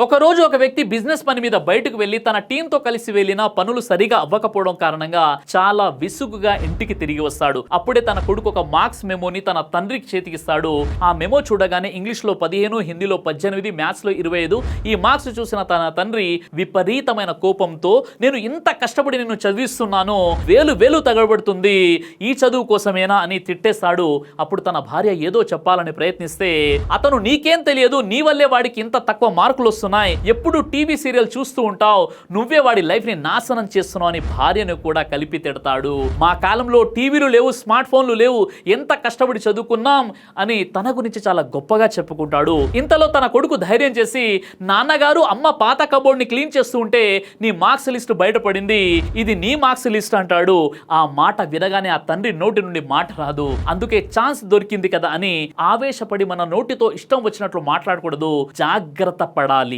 ఒకరోజు ఒక వ్యక్తి బిజినెస్ పని మీద బయటకు వెళ్లి తన టీంతో కలిసి వెళ్లిన పనులు సరిగా అవ్వకపోవడం కారణంగా చాలా విసుగుగా ఇంటికి తిరిగి వస్తాడు. అప్పుడే తన కొడుకు ఒక మార్క్స్ మెమోని తన తండ్రికి చేతికిస్తాడు. ఆ మెమో చూడగానే ఇంగ్లీష్ లో 15, హిందీలో 18, మ్యాథ్స్ లో 25 ఈ మార్క్స్ చూసిన తన తండ్రి విపరీతమైన కోపంతో, నేను ఇంత కష్టపడి నిన్ను చదివిస్తున్నాను, వేలు వేలు తగలబడుతుంది, ఈ చదువు కోసమేనా అని తిట్టేస్తాడు. అప్పుడు తన భార్య ఏదో చెప్పాలని ప్రయత్నిస్తే, అతను నీకేం తెలియదు, నీ వల్లే వాడికి ఇంత తక్కువ మార్కులు వస్తున్నాయి, ఎప్పుడు టీవీ సీరియల్ చూస్తూ ఉంటావు, నువ్వే వాడి లైఫ్ ని నాశనం చేస్తున్నావు అని భార్యను కూడా కలిపి తిడతాడు. మా కాలంలో టీవీలు లేవు, స్మార్ట్ ఫోన్లు లేవు, ఎంత కష్టపడి చదువుకున్నాం అని తన గురించి చాలా గొప్పగా చెప్పుకుంటాడు. ఇంతలో తన కొడుకు ధైర్యం చేసి, నాన్నగారు అమ్మ పాత కబోర్డ్ ని క్లీన్ చేస్తూ ఉంటే నీ మార్క్స్ లిస్ట్ బయటపడింది, ఇది నీ మార్క్స్ లిస్ట్ అంటాడు. ఆ మాట వినగానే ఆ తండ్రి నోటి నుండి మాట రాదు. అందుకే ఛాన్స్ దొరికింది కదా అని ఆవేశపడి మన నోటితో ఇష్టం వచ్చినట్లు మాట్లాడకూడదు, జాగ్రత్త పడాలి.